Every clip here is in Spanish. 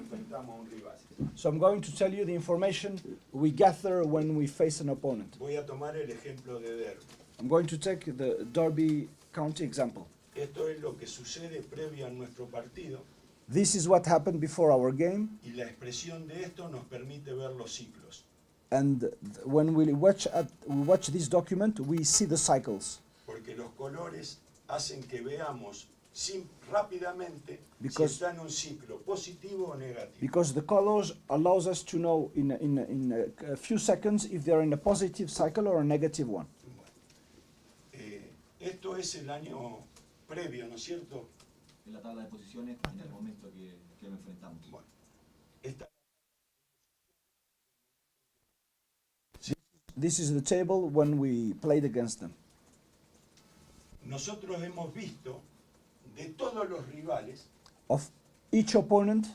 enfrentamos a un rival. So I'm going to tell you the information we gather when we face an opponent. Voy a tomar el ejemplo de Derby. I'm going to take the Derby County example. Esto es lo que sucede previo a nuestro partido This is what happened before our game, y la expresión de esto nos permite ver los ciclos. and when we watch this document, we see the cycles. Porque los colores hacen que veamos rápidamente Because- si está en un ciclo positivo o negativo. Because the colors allows us to know in a few seconds if they're in a positive cycle or a negative one. Bueno, esto es el año previo, ¿no es cierto? En la tabla de posiciones en el momento que lo enfrentamos. Bueno, esta- This is the table when we played against them. nosotros hemos visto de todos los rivales Of each opponent,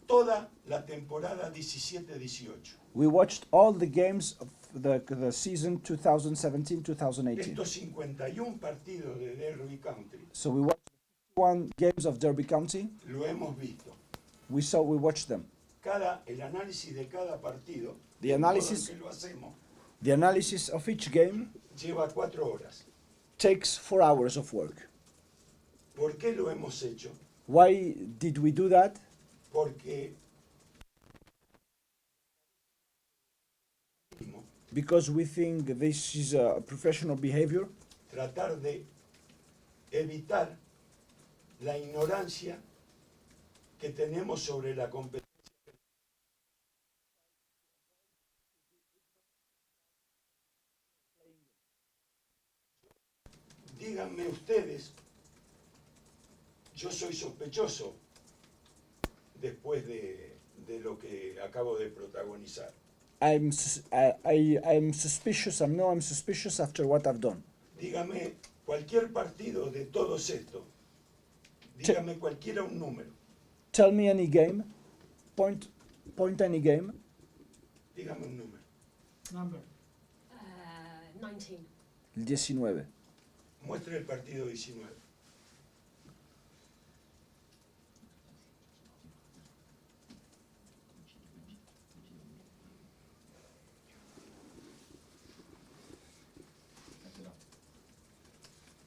toda la temporada 17-18. we watched all the games of the season 2017-2018. Estos 51 partidos de Derby Country So we watched 51 games of Derby County. lo hemos visto. We watched them. El análisis de cada partido, The el modo en analysis- que lo hacemos, The analysis of each game lleva 4 horas. takes 4 hours of work. ¿Por qué lo hemos hecho? Why did we do that? Porque Because we think this is a professional behavior, tratar de evitar la ignorancia que tenemos sobre la competencia. Díganme ustedes, yo soy sospechoso después de lo que acabo de protagonizar. I'm suspicious. I'm suspicious after what I've done. Dígame cualquier partido de todos estos. Dígame cualquiera un número. Tell me any game. Point any game. Dígame un número. Number. 19. 19. Muestre el partido 19.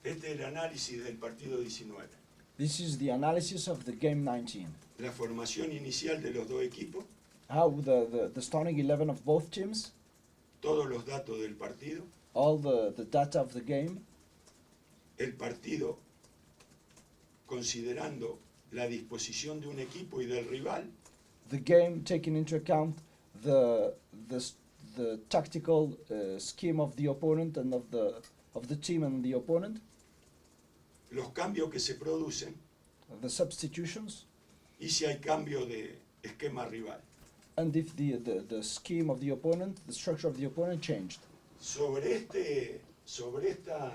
Este es el análisis del partido 19. This is the analysis of the game 19. La formación inicial de los dos equipos, How the starting 11 of both teams, todos los datos del partido, all the data of the game, el partido considerando la disposición de un equipo y del rival, the game taking into account the tactical scheme of the opponent and of the team and the opponent, los cambios que se producen the substitutions, y si hay cambio de esquema rival. and if the scheme of the opponent, the structure of the opponent changed. Sobre esta,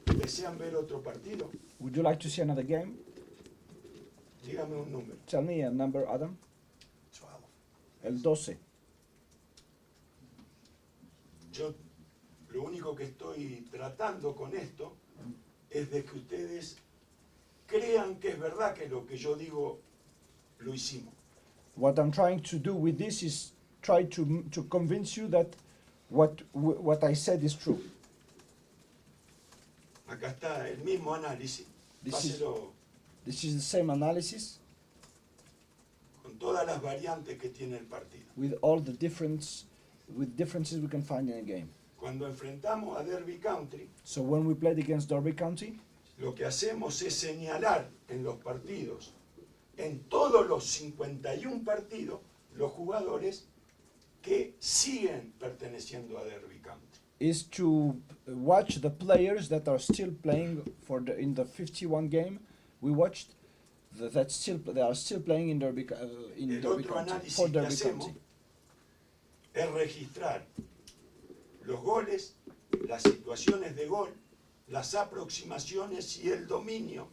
¿desean ver otro partido? Would you like to see another game? Dígame un número. Tell me a number, Adam. 12. El 12. Yo lo único que estoy tratando con esto es de que ustedes crean que es verdad que lo que yo digo lo hicimos. What I'm trying to do with this is try to convince you that what I said is true. Acá está el mismo análisis. This is- Páselo This is the same analysis con todas las variantes que tiene el partido. with all the differences we can find in a game. Cuando enfrentamos a Derby Country, So when we played against Derby County, lo que hacemos es señalar en los partidos, en todos los 51 partidos, los jugadores que siguen perteneciendo a Derby Country. is to watch the players that are still playing in the 51 game. We watched they are still playing in Derby El Derby otro County análisis for que Derby hacemos County. es registrar los goles, las situaciones de gol, las aproximaciones y el dominio.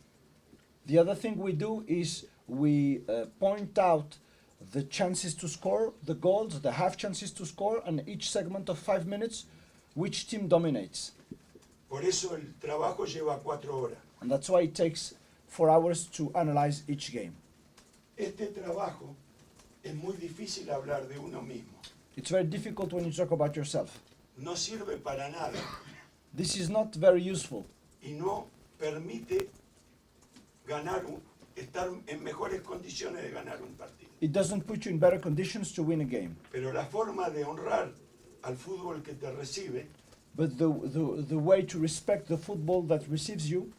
The other thing we do is we point out the chances to score, the goals, the half chances to score, and each segment of 5 minutes, which team dominates. Por eso el trabajo lleva 4 horas. And that's why it takes 4 hours to analyze each game. este trabajo es muy difícil hablar de uno mismo. It's very difficult when you talk about yourself. No sirve para nada This is not very useful. y no permite estar en mejores condiciones de ganar un partido. It doesn't put you in better conditions to win a game. Pero la forma de honrar al fútbol que te recibe But the way to respect the football that receives you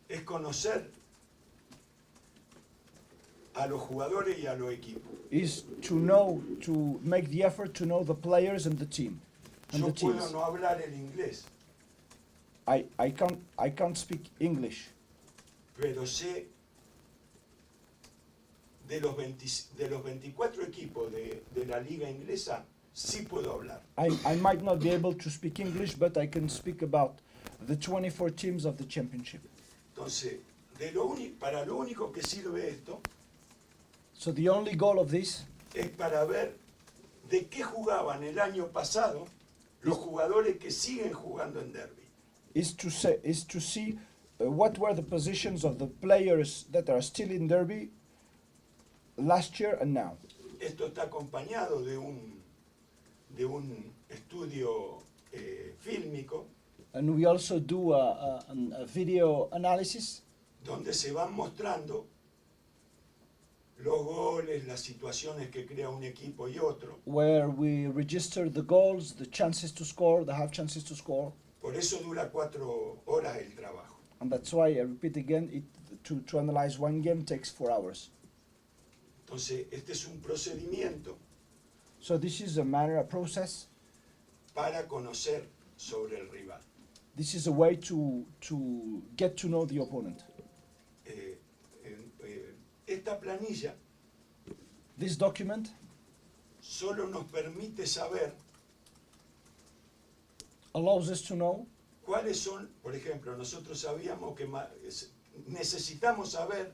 es conocer a los jugadores y a los equipos. is to know, to make the effort to know the players and the team. And Yo the puedo teams. no hablar el inglés, I can't speak English, pero sé de los 24 equipos de la liga inglesa, sí puedo hablar. I might not be able to speak English, but I can speak about the 24 teams of the championship. Entonces, para lo único que sirve esto So the only goal of this es para ver de qué jugaban el año pasado los jugadores que siguen jugando en derby. is to see what were the positions of the players that are still in Derby last year and now. Esto está acompañado de un estudio fílmico And we also do a video analysis donde se van mostrando los goles, las situaciones que crea un equipo y otro. where we register the goals, the chances to score, the half chances to score. Por eso dura 4 horas el trabajo. And that's why I repeat again, to analyze one game takes 4 hours. Entonces, este es un procedimiento So this is a manner, a process. para conocer sobre el rival. This is a way to get to know the opponent. Esta planilla This document solo nos permite saber allows us to know, cuáles son, por ejemplo, nosotros sabíamos que necesitamos saber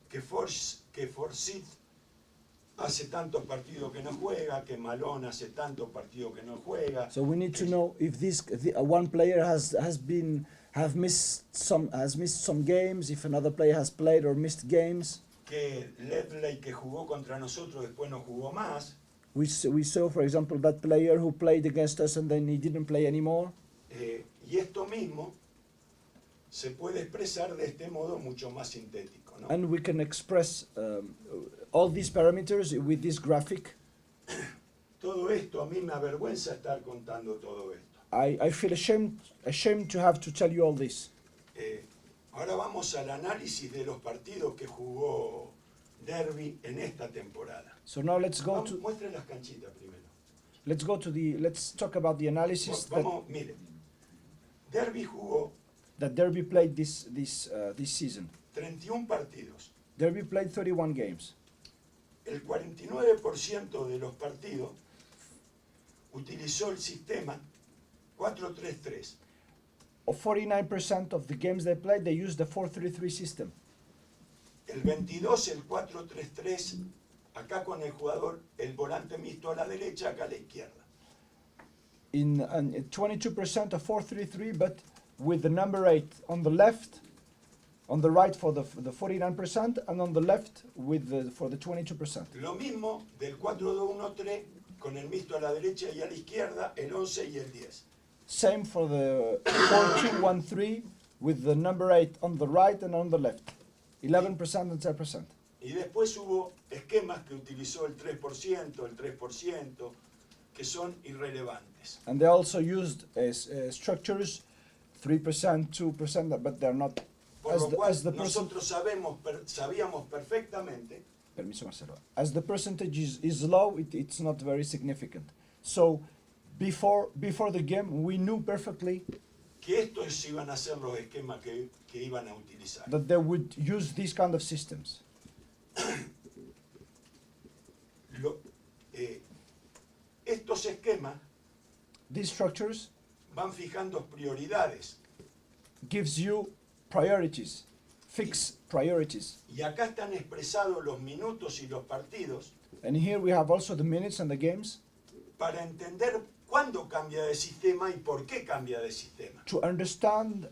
que Forsyth hace tantos partidos que no juega, que Malone hace tantos partidos que no juega. so we need to know if one player has missed some games, if another player has played or missed games. Que Ledley, que jugó contra nosotros, después no jugó más. We saw, for example, that player who played against us and then he didn't play anymore. Y esto mismo se puede expresar de este modo mucho más sintético, ¿no? And we can express all these parameters with this graphic. Todo esto, a mí me avergüenza estar contando todo esto. I feel ashamed to have to tell you all this. Ahora vamos al análisis de los partidos que jugó Derby en esta temporada. So now let's Muestre las canchitas primero. let's talk about the analysis Vamos, mire. Derby jugó that Derby played this season. 31 partidos. Derby played 31 games. El 49% de los partidos utilizó el sistema 4-3-3. Of 49% of the games they played, they used the 4-3-3 system. El 22, el 4-3-3, acá con el jugador, el volante mixto a la derecha, acá a la izquierda. In 22% of 4-3-3, but with the number 8 on the left, on the right for the 49%, and on the left for the 22%. Lo mismo del 4-2-1-3, con el mixto a la derecha y a la izquierda, el 11 y el 10. Same for the 4-2-1-3 with the number 8 on the right and on the left. 11% and 10%. Y después hubo esquemas que utilizó el 3%, el 3%, que son irrelevantes. And they also used structures 3%, 2%, but they're not. Por lo cual nosotros sabíamos perfectamente Permiso, Marcelo. As the percentage is low, it's not very significant. So before the game, we knew perfectly que estos iban a ser los esquemas que iban a utilizar. that they would use these kind of systems. Estos esquemas These structures van fijando prioridades. gives you priorities, fixed priorities. Y acá están expresados los minutos y los partidos And here we have also the minutes and the games para entender cuándo cambia de sistema y por qué cambia de sistema. to understand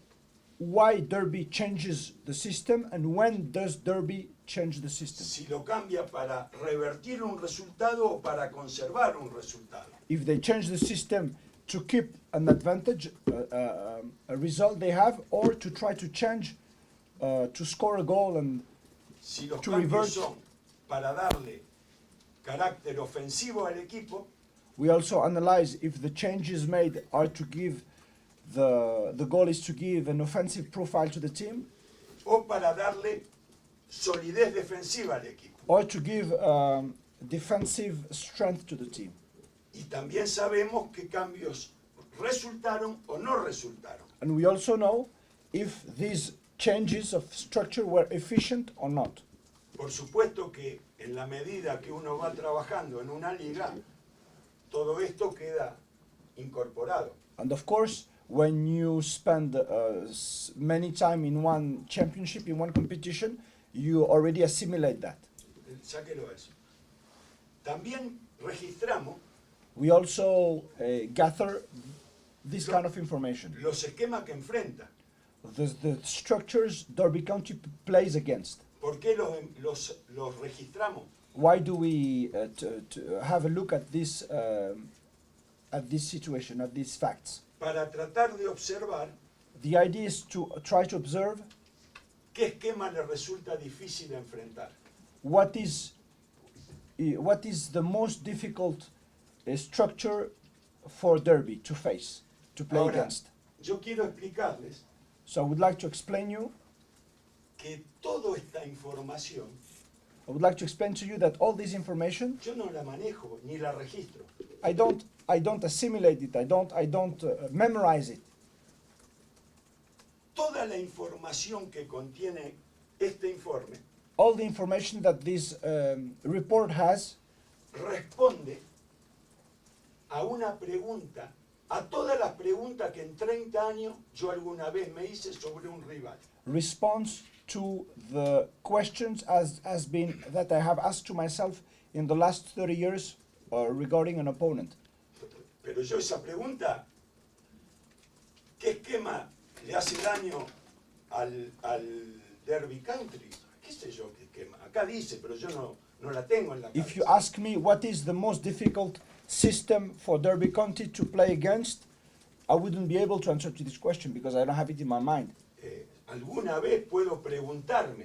why Derby changes the system and when does Derby change the system. Si lo cambia para revertir un resultado o para conservar un resultado. If they change the system to keep an advantage, a result they have, or to try to change, to score a goal and Si los to cambios revert. son para darle carácter ofensivo al equipo, we also analyze if the changes made are to give the goal is to give an offensive profile to the team o para darle solidez defensiva al equipo. or to give defensive strength to the team. Y también sabemos qué cambios resultaron o no resultaron. And we also know if these changes of structure were efficient or not. Por supuesto que en la medida que uno va trabajando en una liga, todo esto queda incorporado. And of course, when you spend many time in one championship, in one competition, you already assimilate that. Sáquelo eso. También registramos We also gather this kind of information. los esquemas que enfrenta. The structures Derby County plays against. ¿Por qué los registramos? Why do we have a look at this situation, at these facts? Para tratar de observar The idea is to try to observe qué esquema le resulta difícil enfrentar. what is the most difficult structure for Derby to face, to play Ahora, against. yo quiero explicarles So I would like to explain you, que toda esta información I would like to explain to you that all this information, yo no la manejo ni la registro. I don't assimilate it, I don't memorize it. Toda la información que contiene este informe All the information that this report has responde a una pregunta, a todas las preguntas que en 30 años yo alguna vez me hice sobre un rival. responds to the questions that I have asked to myself in the last 30 years regarding an opponent. Pero yo esa pregunta, ¿qué esquema le hace daño al Derby Country? ¿Qué sé yo qué esquema? Acá dice, pero yo no la tengo en la If you cabeza. ask me what is the most difficult system for Derby County to play against, I wouldn't be able to answer to this question because I don't have it in my mind. Alguna vez puedo preguntarme,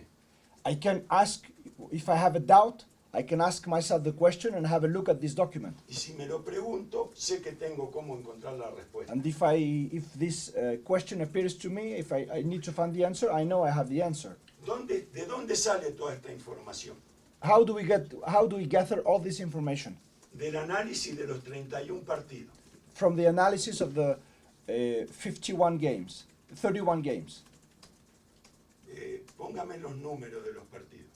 I can ask, if I have a doubt, I can ask myself the question and have a look at this document. y si me lo pregunto, sé que tengo cómo encontrar la respuesta. And if this question appears to me, if I need to find the answer, I know I have the answer. ¿De dónde sale toda esta información? How do we gather all this information? Del análisis de los 31 partidos. From the analysis of the 31 games. Póngame los números de los partidos.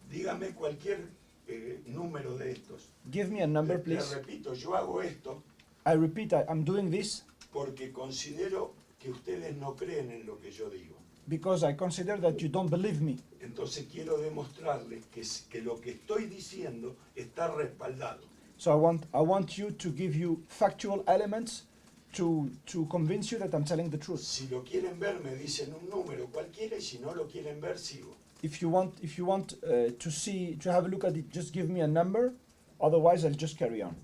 Dígame cualquier número de estos. Give me a number, Le please. repito, yo hago esto I repeat, I'm doing this porque considero que ustedes no creen en lo que yo digo. because I consider that you don't believe me. Entonces quiero demostrarles que lo que estoy diciendo está respaldado. So I want you to give you factual elements to convince you that I'm telling the truth. Si lo quieren ver, me dicen un número cualquiera y si no lo quieren ver, sigo. If you want to have a look at it, just give me a number. Otherwise, I'll just carry on.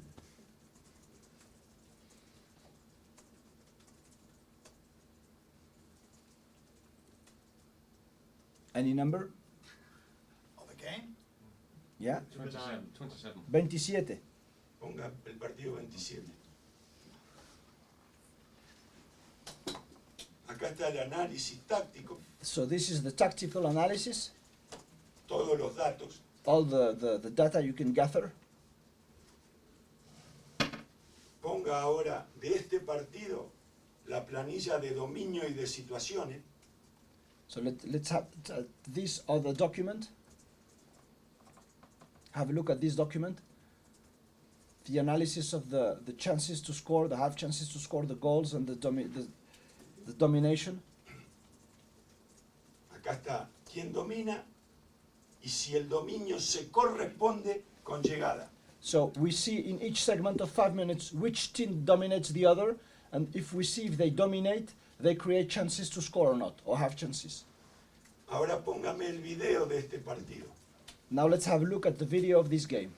Any number? Of the game? Yeah? 27. 27. Ponga el partido 27. Acá está el análisis táctico, So this is the tactical analysis, todos los datos. all the data you can gather. Ponga ahora de este partido la planilla de dominio y de situaciones. So let's have this other document. Have a look at this document. The analysis of the chances to score, the half chances to score, the goals, and the domination. Acá está quién domina y si el dominio se corresponde con llegada. So we see in each segment of 5 minutes which team dominates the other, and if we see if they dominate, they create chances to score or not, or have chances. Ahora póngame el video de este partido. Now let's have a look at the video of this game.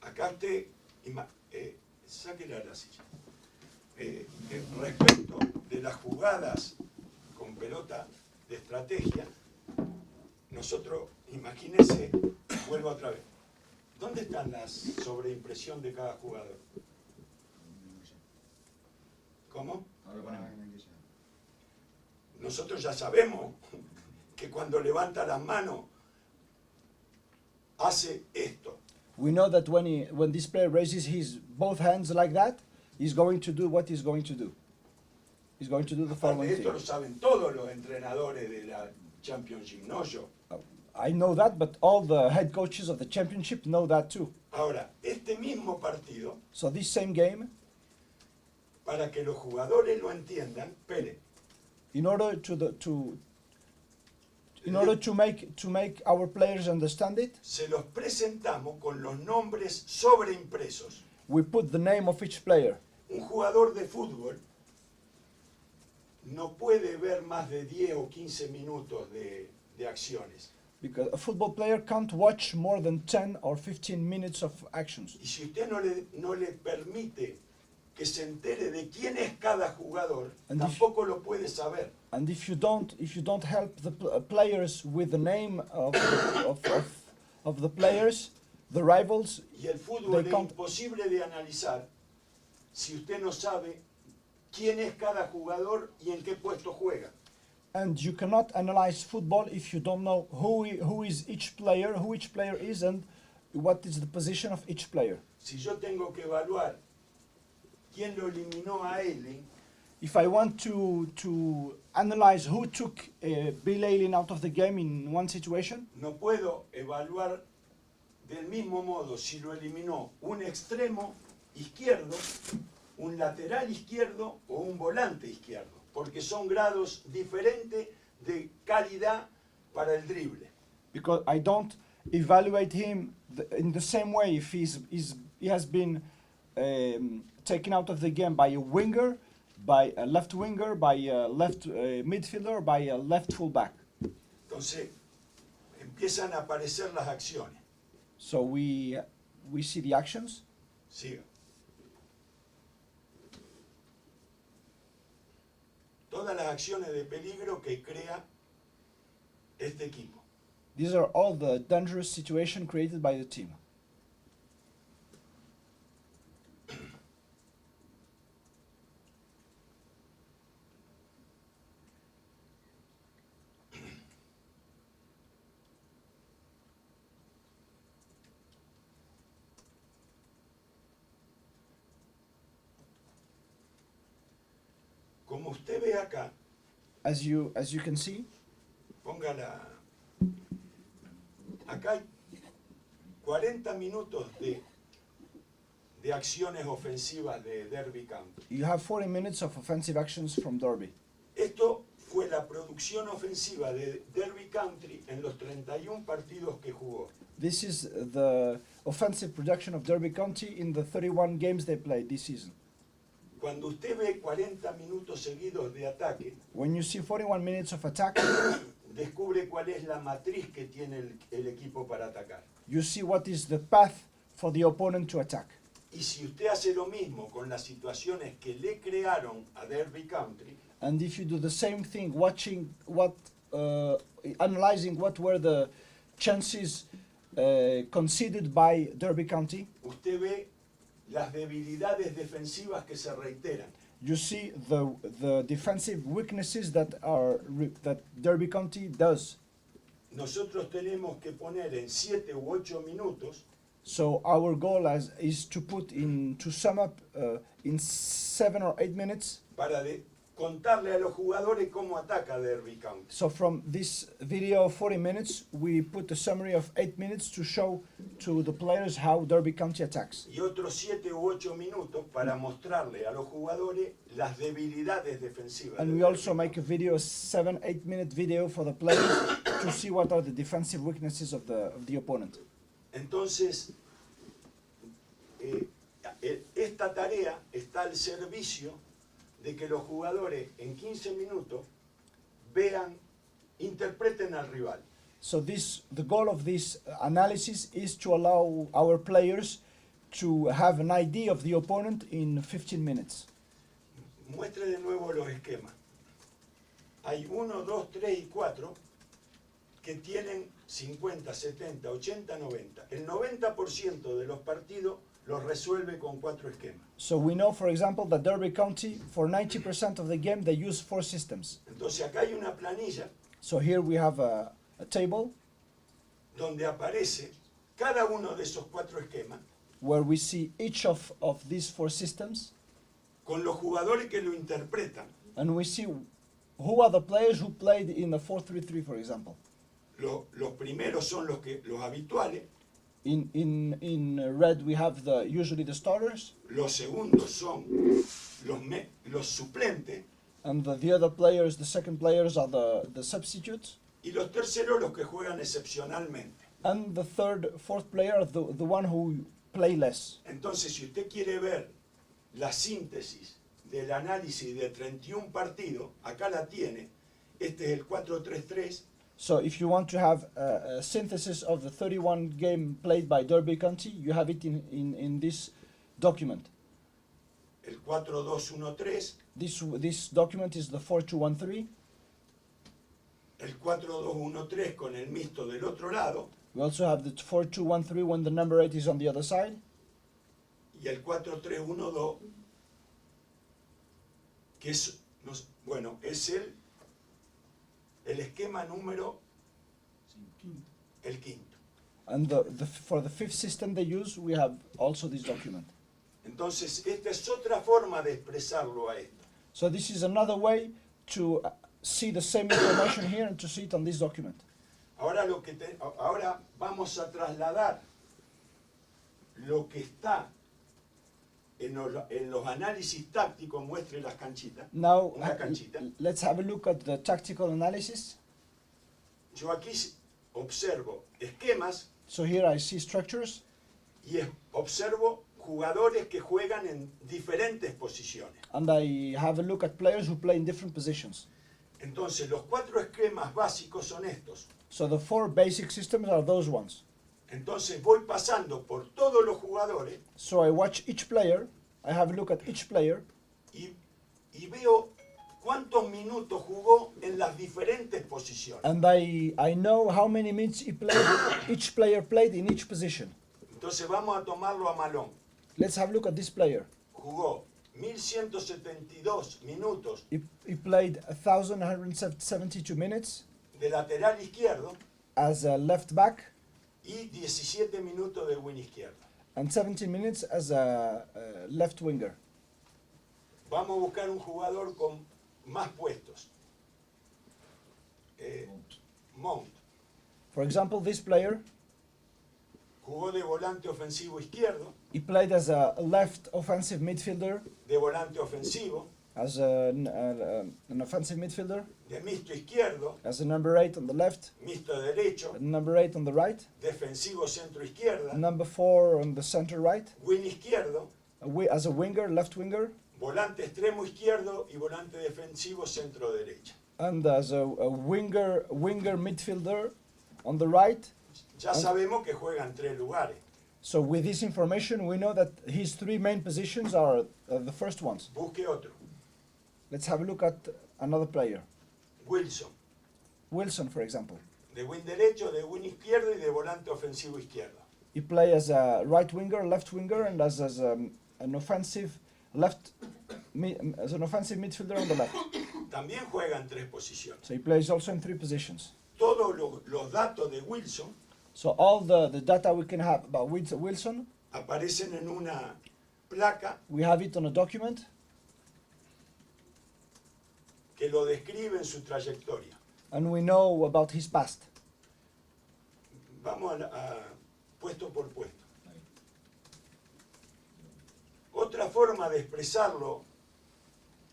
Acá usted, sáquela a la silla. Respecto de las jugadas con pelota de estrategia, nosotros, imagínese, vuelvo otra vez. ¿Dónde están las sobreimpresión de cada jugador? ¿Cómo? Ahora ponemos. Nosotros ya sabemos que cuando levanta las manos hace esto. We know that when this player raises his both hands like that, he's going to do what he's going to do. He's going to do the Aparte following de esto thing. lo saben todos los entrenadores de la Championship, no yo. I know that, but all the head coaches of the championship know that too. Ahora, este mismo partido, So this same game, para que los jugadores lo entiendan, espere, in order to make our players understand it, se los presentamos con los nombres sobreimpresos. we put the name of each player. Un jugador de fútbol no puede ver más de 10 o 15 minutos de acciones. Because a football player can't watch more than 10 or 15 minutes of actions. Y si usted no le permite que se entere de quién es cada jugador, And if- tampoco lo puede saber. And if you don't help the players with the name of the players, the rivals, Y el fútbol They es can't- imposible de analizar si usted no sabe quién es cada jugador y en qué puesto juega. and you cannot analyze football if you don't know who each player is, and what is the position of each player. Si yo tengo que evaluar quién lo eliminó a Eiling, If I want to analyze who took Bill Ayling out of the game in one situation, no puedo evaluar del mismo modo si lo eliminó un extremo izquierdo, un lateral izquierdo o un volante izquierdo, porque son grados diferentes de calidad para el drible. because I don't evaluate him in the same way if he has been taken out of the game by a winger, by a left winger, by a left midfielder, by a left fullback. Entonces, empiezan a aparecer las acciones. So we see the actions. Siga. Todas las acciones de peligro que crea este equipo. These are all the dangerous situations created by the team. Como usted ve acá, As you can see, póngala. Acá hay 40 minutos de acciones ofensivas de Derby County. you have 40 minutes of offensive actions from Derby. Esto fue la producción ofensiva de Derby County en los 31 partidos que jugó. This is the offensive production of Derby County in the 31 games they played this season. Cuando usted ve 40 minutos seguidos de ataque, When you see 41 minutes of attack, descubre cuál es la matriz que tiene el equipo para atacar. you see what is the path for the opponent to attack. Y si usted hace lo mismo con las situaciones que le crearon a Derby County, And if you do the same thing, analyzing what were the chances conceded by Derby County, usted ve las debilidades defensivas que se reiteran. you see the defensive weaknesses that Derby County does. Nosotros tenemos que poner en 7 u 8 minutos So our goal is to sum up in 7 or 8 minutes. para contarle a los jugadores cómo ataca Derby County. So from this video of 40 minutes, we put a summary of 8 minutes to show to the players how Derby County attacks. Y otros 7 u 8 minutos para mostrarle a los jugadores las debilidades defensivas. And de we Derby also make County. a video, a 7-8 minute video for the players to see what are the defensive weaknesses of the opponent. Entonces, esta tarea está al servicio de que los jugadores en 15 minutos vean, interpreten al rival. So the goal of this analysis is to allow our players to have an idea of the opponent in 15 minutes. Muestre de nuevo los esquemas. Hay 1, 2, 3 y 4 que tienen 50, 70, 80, 90. El 90% de los partidos los resuelve con 4 esquemas. So we know, for example, that Derby County, for 90% of the game, they use 4 systems. Entonces acá hay una planilla So here we have a table donde aparece cada uno de esos 4 esquemas where we see each of these 4 systems, con los jugadores que lo interpretan. and we see who are the players who played in the 4-3-3, for example. Los primeros son los habituales, In red we have usually the starters, los segundos son los suplentes and the other players, the second players, are the substitutes, y los terceros los que juegan excepcionalmente. and the third, fourth player, the one who play less. Entonces, si usted quiere ver la síntesis del análisis de 31 partidos, acá la tiene. Este es el 4-3-3. So if you want to have a synthesis of the 31 game played by Derby County, you have it in this document. El 4-2-1-3, This document is the 4-2-1-3. el 4-2-1-3 con el mixto del otro lado, We also have the 4-2-1-3 when the number 8 is on the other side. y el 4-3-1-2, que es, bueno, es el esquema número, el quinto. And for the fifth system they use, we have also this document. Entonces, esta es otra forma de expresarlo a esto. So this is another way to see the same information here and to see it on this document. Ahora vamos a trasladar lo que está en los análisis tácticos, muestre las canchitas. Now, Una canchita. let's have a look at the tactical analysis. Yo aquí observo esquemas So here I see structures, y observo jugadores que juegan en diferentes posiciones. and I have a look at players who play in different positions. Entonces, los 4 esquemas básicos son estos. So the 4 basic systems are those ones. Entonces, voy pasando por todos los jugadores So I watch each player, I have a look at each player, y veo cuántos minutos jugó en las diferentes posiciones. and I know how many minutes each player played in each position. Entonces, vamos a tomarlo a malón. Let's have a look at this player. Jugó 1172 minutos He played 1,172 minutes de lateral izquierdo as a left back y 17 minutos de wing izquierdo. and 17 minutes as a left winger. Vamos a buscar un jugador con más puestos. Mount For example, this player, jugó de volante ofensivo izquierdo, he played as a left offensive midfielder, de volante ofensivo, as an offensive midfielder, de mixto izquierdo, as a number 8 on the left, mixto derecho, a number 8 on the right, defensivo centro izquierda, number 4 on the center right, wing izquierdo, as a winger, left winger, volante extremo izquierdo y volante defensivo centro derecha. and as a winger midfielder on the right. Ya sabemos que juegan 3 lugares. So with this information, we know that his 3 main positions are the first ones. Busque otro. Let's have a look at another player. Wilson, Wilson, for example. de wing derecho, de wing izquierdo y de volante ofensivo izquierdo. He plays as a right winger, left winger, and as an offensive midfielder on the left. También juegan 3 posiciones. So he plays also in 3 positions. Todos los datos de Wilson So all the data we can have about Wilson, aparecen en una placa we have it on a document que lo describe en su trayectoria. and we know about his past. Vamos a puesto por puesto. Otra forma de expresarlo,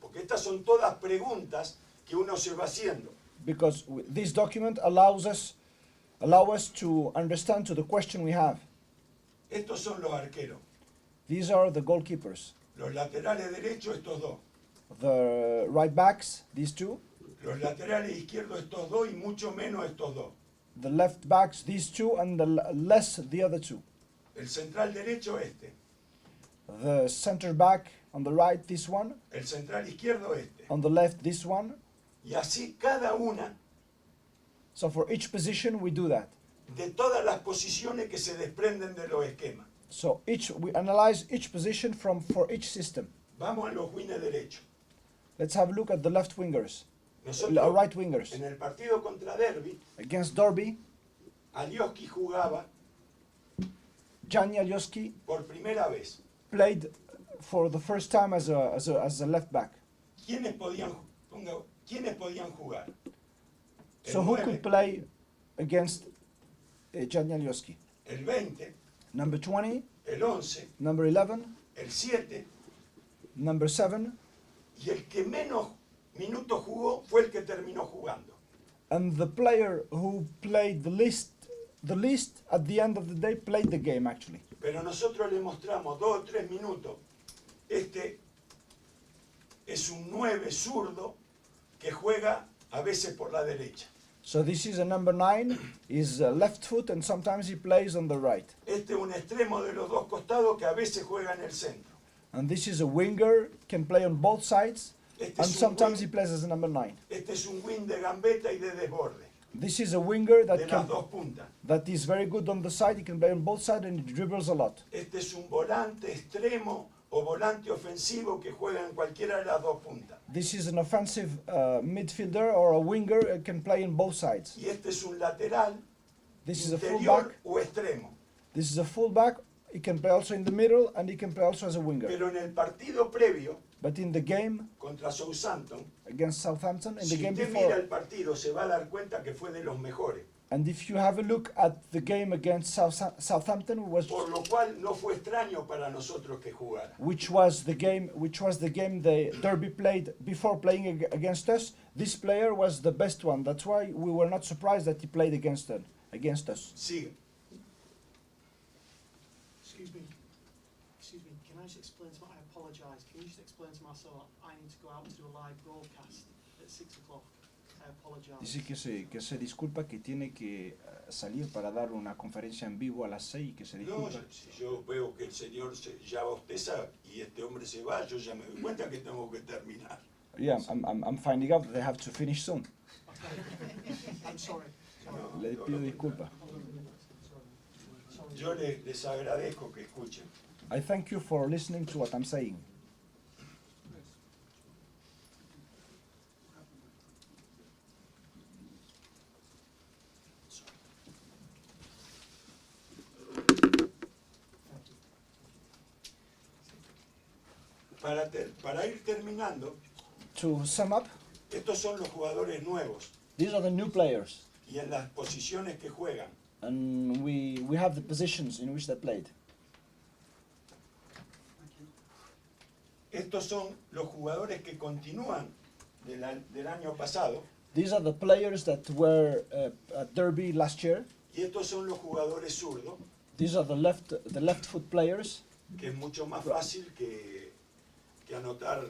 porque estas son todas preguntas que uno se va haciendo. Because this document allow us to understand to the question we have. Estos son los arqueros. These are the goalkeepers. Los laterales derechos, estos dos. The right backs, these two. Los laterales izquierdos, estos dos, y mucho menos estos dos. The left backs, these two, and less the other two. El central derecho, este. The center back on the right, this one. El central izquierdo, este. On the left, this one. Y así cada una So for each position, we do that. de todas las posiciones que se desprenden de los esquemas. So we analyze each position for each system. Vamos a los wingers derechos. Let's have a look at the left wingers, Nosotros, right wingers. en el partido contra Derby, Against Derby, Alioski jugaba Jan Alioski por primera vez. played for the first time as a left back. ¿Quiénes podían jugar? El So who 9, could play against Jan Alioski? el 20, Number 20, el 11, number 11, el 7, number 7, y el que menos minutos jugó fue el que terminó jugando. and the player who played the least at the end of the day played the game actually. Pero nosotros le mostramos 2 o 3 minutos. Este es un 9 zurdo que juega a veces por la derecha. So this is a number 9, is left foot, and sometimes he plays on the right. Este es un extremo de los dos costados que a veces juega en el centro. And this is a winger, can play on both sides, Este and es un sometimes he wing, plays as a number 9. este es un wing de gambeta y de desborde, This is a winger de that las dos puntas. that is very good on the side. He can play on both sides and he dribbles a lot. Este es un volante extremo o volante ofensivo que juega en cualquiera de las dos puntas. This is an offensive midfielder or a winger can play in both sides. Y este es un lateral, This is a interior fullback. o extremo. This is a fullback. He can play also in the middle and he can play also as a winger. Pero en el partido previo But in the game contra Southampton, against Southampton, in the si game usted mira before, el partido se va a dar cuenta que fue de los mejores. and if you have a look at the game against Southampton, Por lo cual no fue extraño para nosotros que jugara. which was the game the Derby played before playing against us. This player was the best one. That's why we were not surprised that he played against us. Sigue. Excuse me, can I just explain to I apologise, can you just explain to Marcelo, I need to go out to do a live broadcast at 6 o'clock, I apologise. Dice que se disculpa, que tiene que salir para dar una conferencia en vivo a las 6 y que se No, disculpa. si yo veo que el señor ya bosteza y este hombre se va, yo ya me doy cuenta que tengo que terminar. Yeah, I'm finding out that they have to finish soon. Okay. I'm sorry. Le pido disculpas. Yo les agradezco que escuchen. I thank you for listening to what I'm saying. Para ir terminando, To sum up, estos son los jugadores nuevos these are the new players, y en las posiciones que juegan. and we have the positions in which they played. Estos son los jugadores que continúan del año pasado These are the players that were at Derby last year. y estos son los jugadores zurdos, These are the left foot players. que es mucho más fácil que anotar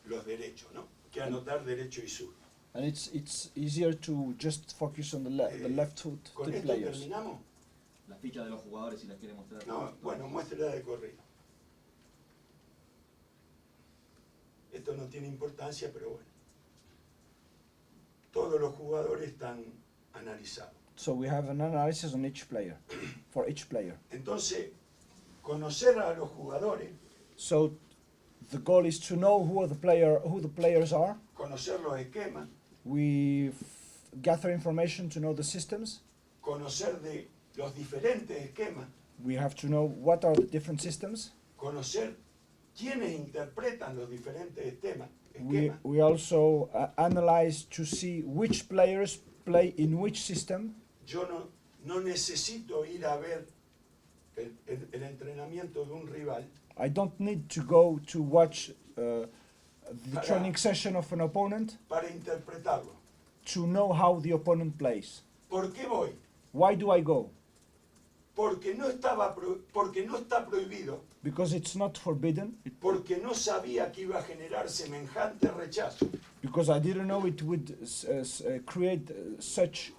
los derechos, ¿no? Que anotar derecho y zurdo. And it's easier to just focus on the left foot ¿Con esto players. terminamos? La ficha de los jugadores, si las quiere mostrar. No, bueno, muéstrela de corrido. Esto no tiene importancia, pero bueno. Todos los jugadores están analizados. So we have an analysis on each player, for each player. Entonces, conocer a los jugadores, So the goal is to know who the players are. conocer los esquemas, We gather information to know the systems. conocer de los diferentes esquemas, We have to know what are the different systems. conocer quiénes interpretan los diferentes esquemas. We also analyze to see which players play in which system. Yo no necesito ir a ver el entrenamiento de un rival I don't need to go to watch the Para- training session of an opponent para interpretarlo. to know how the opponent plays. ¿Por qué voy? Why do I go? porque no está prohibido, because it's not forbidden, porque no sabía que iba a generar semejante rechazo, because I didn't know it would create such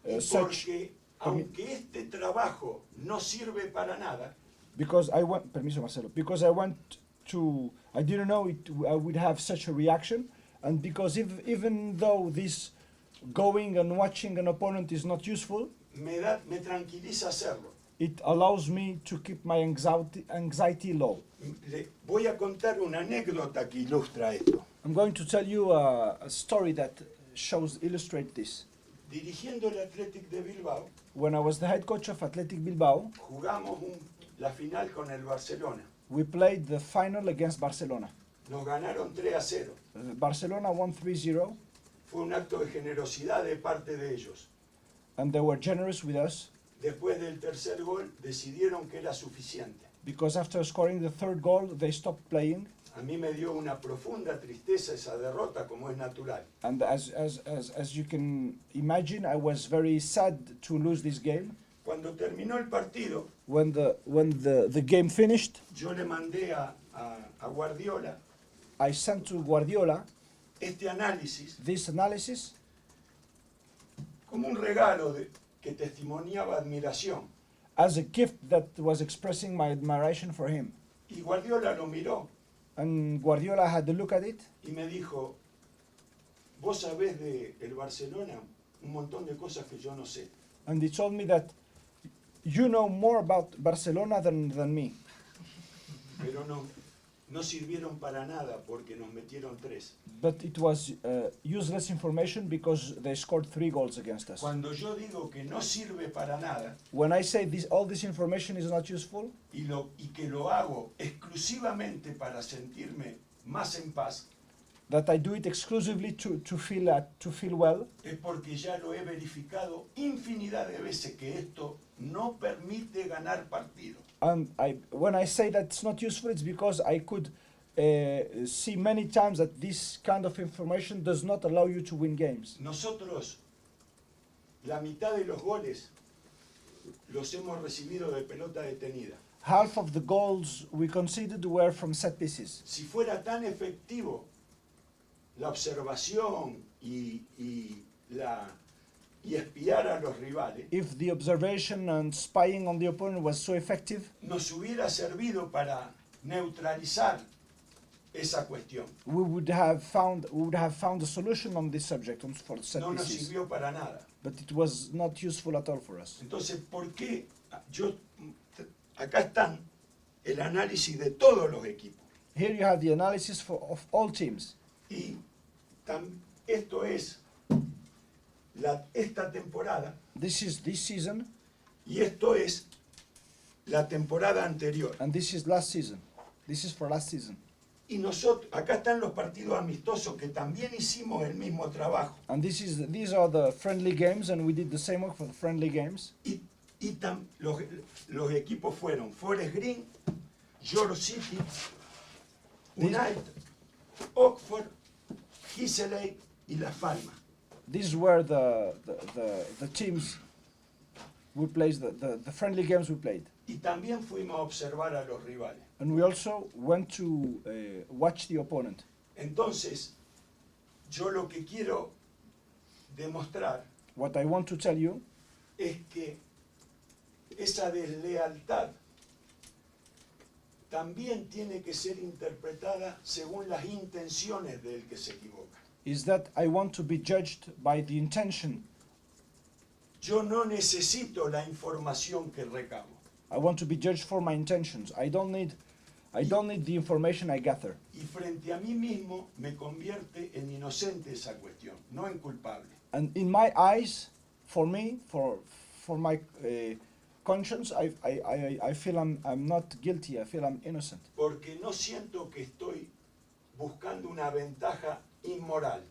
y such. porque aunque este trabajo no sirve para nada, Because I want, permiso Marcelo, because I want to, I didn't know I would have such a reaction, and because even though this going and watching an opponent is not useful, me tranquiliza hacerlo. it allows me to keep my anxiety low. Le voy a contar una anécdota que ilustra esto. I'm going to tell you a story that illustrates this. Dirigiendo el Athletic de Bilbao, When I was the head coach of Athletic Bilbao, jugamos la final con el Barcelona. we played the final against Barcelona. Nos ganaron 3-0. Barcelona won 3-0, Fue un acto de generosidad de parte de ellos. and they were generous with us Después del tercer gol decidieron que era suficiente. because after scoring the third goal, they stopped playing. A mí me dio una profunda tristeza esa derrota, como es natural. And as you can imagine, I was very sad to lose this game. Cuando terminó el partido, When the game finished, yo le mandé a Guardiola I sent to Guardiola este análisis this analysis como un regalo que testimoniaba admiración. as a gift that was expressing my admiration for him. Y Guardiola lo miró And Guardiola had a look at it, y me dijo, vos sabés de el Barcelona un montón de cosas que yo no sé. and he told me that you know more about Barcelona than me. Pero no sirvieron para nada porque nos metieron 3. But it was useless information because they scored 3 goals against us. Cuando yo digo que no sirve para nada When I say all this information is not useful, y que lo hago exclusivamente para sentirme más en paz, that I do it exclusively to feel well, es porque ya lo he verificado infinidad de veces que esto no permite ganar partido. and when I say that it's not useful, it's because I could see many times that this kind of information does not allow you to win games. Nosotros, la mitad de los goles los hemos recibido de pelota detenida. Half of the goals we conceded were from set pieces. Si fuera tan efectivo la observación y espiar a los rivales, If the observation and spying on the opponent was so effective, nos hubiera servido para neutralizar esa cuestión. we would have found a solution on this subject for set No nos pieces. sirvió para nada. But it was not useful at all for us. Entonces, ¿por qué? Acá están el análisis de todos los equipos. Here you have the analysis of all teams. Y esto es esta temporada This is this season, y esto es la temporada anterior. and this is last season. This is for last season. Y nosotros, acá están los partidos amistosos que también hicimos el mismo trabajo. And these are the friendly games, and we did the same work for the friendly games. Los equipos fueron Forest Green, York City, United, Oxford, Giseley y Las Palmas. These were the teams we played, the friendly games we played. Y también fuimos a observar a los rivales. And we also went to watch the opponent. Entonces, yo lo que quiero demostrar What I want to tell you es que esa deslealtad también tiene que ser interpretada según las intenciones del que se equivoca. is that I want to be judged by the intention. Yo no necesito la información que recabo. I want to be judged for my intentions. I don't need the information I gather. Y frente a mí mismo me convierte en inocente esa cuestión, no en culpable. And in my eyes, for me, for my conscience, I feel I'm not guilty. I feel I'm innocent Porque no siento que estoy buscando una ventaja inmoral,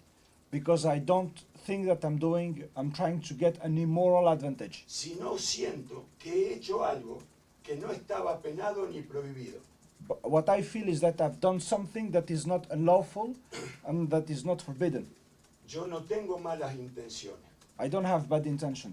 because I don't think that I'm trying to get an immoral advantage. sino siento que he hecho algo que no estaba penado ni prohibido. But what I feel is that I've done something that is not unlawful and that is not forbidden. Yo no tengo malas intenciones. I don't have bad intentions.